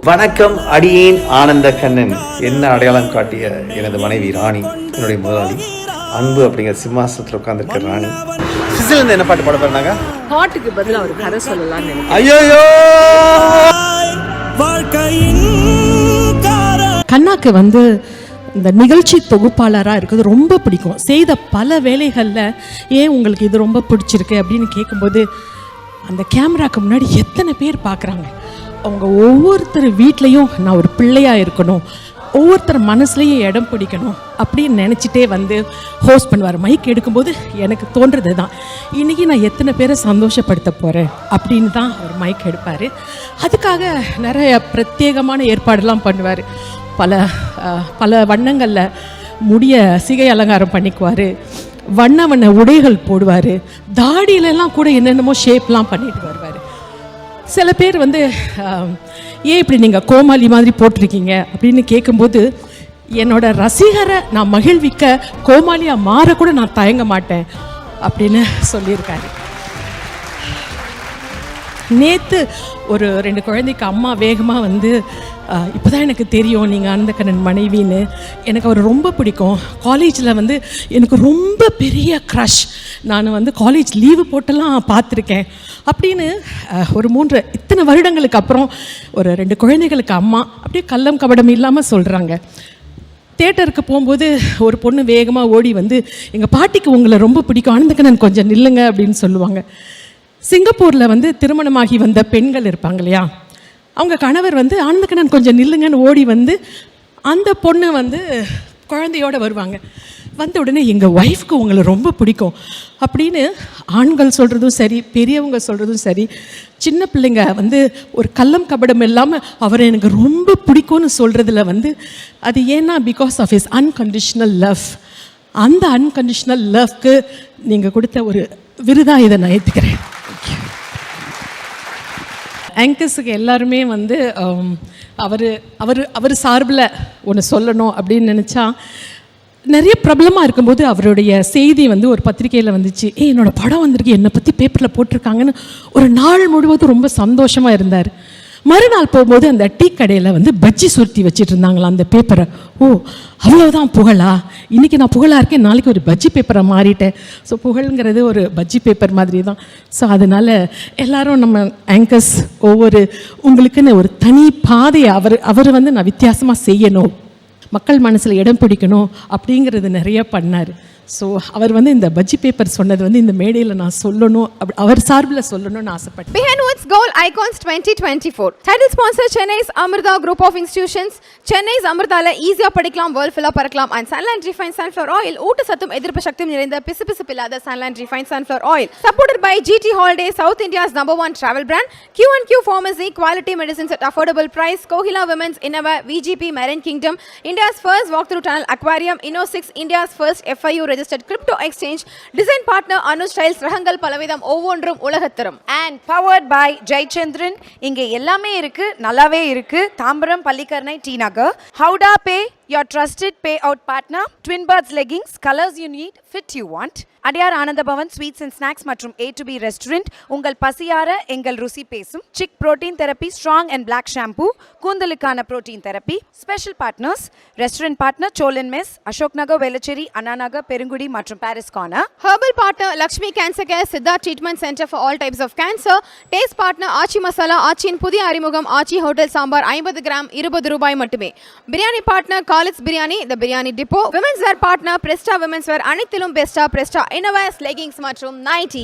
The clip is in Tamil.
வணக்கம், அடியேன் ஆனந்த கண்ணன். என்ன அடையாளம் காட்டிய எனது மனைவி ராணி, என்னுடைய முதலாளி அன்பு அப்படிங்கிற சிம்மாசனத்தில் உட்காந்துருக்க ராணி. சிசில் என்ன பாட்டு பாட போறாங்க? பாட்டுக்கு பதிலாக ஒரு கதை சொல்லலாம்னு நினைக்கிறேன். ஐயோ, கண்ணாக்கு இந்த நிகழ்ச்சி தொகுப்பாளராக இருக்கிறது ரொம்ப பிடிக்கும். செய்த பல வேலைகளில் ஏன் உங்களுக்கு இது ரொம்ப பிடிச்சிருக்கு அப்படின்னு கேட்கும்போது, அந்த கேமராக்கு முன்னாடி எத்தனை பேர் பார்க்குறாங்க, அவங்க ஒவ்வொருத்தர் வீட்லேயும் நான் ஒரு பிள்ளையாக இருக்கணும், ஒவ்வொருத்தர் மனசுலேயும் இடம் பிடிக்கணும் அப்படின்னு நினச்சிட்டே ஹோஸ்ட் பண்ணுவார். மைக் எடுக்கும்போது எனக்கு தோன்றது தான், இன்றைக்கி நான் எத்தனை பேரை சந்தோஷப்படுத்த போகிறேன் அப்படின்னு தான் அவர் மைக் எடுப்பார். அதுக்காக நிறைய பிரத்யேகமான ஏற்பாடெல்லாம் பண்ணுவார். பல வண்ணங்களில் முடிய சிகை அலங்காரம் பண்ணிக்குவார், வண்ண வண்ண உடைகள் போடுவார், தாடியிலெல்லாம் கூட என்னென்னமோ ஷேப்லாம் பண்ணிட்டு வருவார். சில பேர் ஏன் இப்படி நீங்கள் கோமாளி மாதிரி போட்டிருக்கீங்க அப்படின்னு கேட்கும்போது, என்னோட ரசிகரை நான் மகிழ்விக்க கோமாளியாக மாறக்கூட நான் தயங்க மாட்டேன் அப்படின்னு சொல்லியிருக்காரு. நேற்று ஒரு 2 குழந்தைக்கு அம்மா வேகமாக இப்போ தான் எனக்கு தெரியும் நீங்கள் ஆனந்த கண்ணன் மனைவின்னு. எனக்கு அவர் ரொம்ப பிடிக்கும். காலேஜில் எனக்கு ரொம்ப பெரிய க்ரஷ். நான் காலேஜ் லீவு போட்டெல்லாம் பார்த்துருக்கேன் அப்படின்னு ஒரு இத்தனை வருடங்களுக்கு அப்புறம் ஒரு 2 குழந்தைகளுக்கு அம்மா அப்படியே கள்ளம் கபடம் இல்லாமல் சொல்கிறாங்க. தேட்டருக்கு போகும்போது ஒரு பொண்ணு வேகமாக ஓடி எங்கள் பாட்டிக்கு உங்களை ரொம்ப பிடிக்கும், ஆனந்த கண்ணன் கொஞ்சம் நில்லுங்க அப்படின்னு சொல்லுவாங்க. சிங்கப்பூரில் திருமணமாகி வந்த பெண்கள் இருப்பாங்க இல்லையா, அவங்க கணவர் ஆனந்த கண்ணன் கொஞ்சம் நில்லுங்கன்னு ஓடி அந்த பொண்ணு குழந்தையோடு வருவாங்க. வந்த உடனே எங்கள் ஒய்ஃப்க்கு உங்களை ரொம்ப பிடிக்கும் அப்படின்னு ஆண்கள் சொல்கிறதும் சரி, பெரியவங்க சொல்கிறதும் சரி, சின்ன பிள்ளைங்க ஒரு கள்ளம் கபடம் இல்லாமல் அவரை எனக்கு ரொம்ப பிடிக்கும்னு சொல்கிறதுல அது ஏன்னா because of his unconditional love. அந்த அன்கண்டிஷ்னல் லவ்க்கு நீங்கள் கொடுத்த ஒரு விருதாக இதை நான் ஏற்றுக்கிறேன். ஆங்கர்ஸுக்கு எல்லாருமே அவர் சார்பில் ஒன்று சொல்லணும் அப்படின்னு நினச்சா, நிறைய பிரபலமாக இருக்கும்போது அவருடைய செய்தி ஒரு பத்திரிகையில் வந்துச்சு, என்னோடய படம் வந்திருக்கு, என்னை பற்றி பேப்பரில் போட்டிருக்காங்கன்னு ஒரு நாள் முழுவதும் ரொம்ப சந்தோஷமாக இருந்தார். மறுநாள் போகும்போது அந்த டீ கடையில் பஜ்ஜி சுருட்டி வச்சுட்டு இருந்தாங்களா அந்த பேப்பரை. ஓ, அவ்வளோதான் புகழா, இன்றைக்கி நான் புகழாக இருக்கேன், நாளைக்கு ஒரு பஜ்ஜி பேப்பரை மாறிட்டேன். ஸோ புகழ்ங்கிறது ஒரு பஜ்ஜி பேப்பர் மாதிரி தான். ஸோ அதனால் எல்லோரும் நம்ம ஆங்கர்ஸ் உங்களுக்குன்னு ஒரு தனி பாதையை அவர் நான் வித்தியாசமாக செய்யணும், மக்கள் மனசில் இடம் பிடிக்கணும் அப்படிங்கிறது நிறைய பண்ணார். ஸோ அவர் இந்த பஜ்ஜி பேப்பர் சொன்னது இந்த மேடையில் நான் சொல்லணும், அவர் சார்பில் சொல்லணும்னு ஆசைப்பட்டேன். Behind Woods Gold Icons 2024 title sponsor Chennai's Amrita Group of Institutions. Chennai's Amritaல ஈஸியாக படிக்கலாம், வேர்ல்ட் ஃபுல்லாக பறக்கலாம். And Sunland Refined Sunflower Oil, ஊட்டச்சத்தும் எதிர்ப்பு சக்தியும் நிறைந்த பிசுபிசுப்பில்லாத Sunland Refined Sunflower Oil. Supported by GT Holidays, South India's #1 travel brand. Q&Q Pharmacy, quality medicines at affordable price. Kohila Women's Innova, VGP Marine Kingdom, India's first walk-through tunnel aquarium. Inno6, India's first FIU registered crypto exchange. Design partner Anuj Styles, ரகங்கள் பலவிதம், ஒவ்வொன்றும் உலகத்தரம். And powered by Jayachandran. இங்கே எல்லாமே இருக்கு, நல்லாவே இருக்கு. தாம்பரம், பள்ளிக்கரணை, டி நகர். ஹவுடா pay, your trusted payout partner. Twin Birds leggings, colors you need, fit you want. அடியார் ஆனந்த பவன் ஸ்வீட்ஸ் அண்ட் ஸ்நாக்ஸ் மற்றும் A2B ரெஸ்டாரண்ட். உங்கள் பசியார எங்கள் ருசி பேசும். Chik protein therapy, strong and black shampoo, கூந்தலுக்கான protein therapy. Special partners restaurant partner Solan mess, Ashok Nagar, Velachery, Anna Nagar, Perungudi மற்றும் Parry's corner. Herbal partner Lakshmi cancer care, Siddha treatment centre for all types of cancer. Taste partner Aachi masala, ஆச்சியின் புதிய அறிமுகம் ஆச்சி ஹோட்டல் சாம்பார், 50 கிராம் ₹20 மட்டுமே. Biryani partner Khalid's biryani, the biryani depot. Women's wear partner Presta women's wear, அனைத்திலும் பெஸ்டா பிரெஸ்டா இன்னோவேஸ் லெகிங்ஸ் மற்றும் நைட்டி.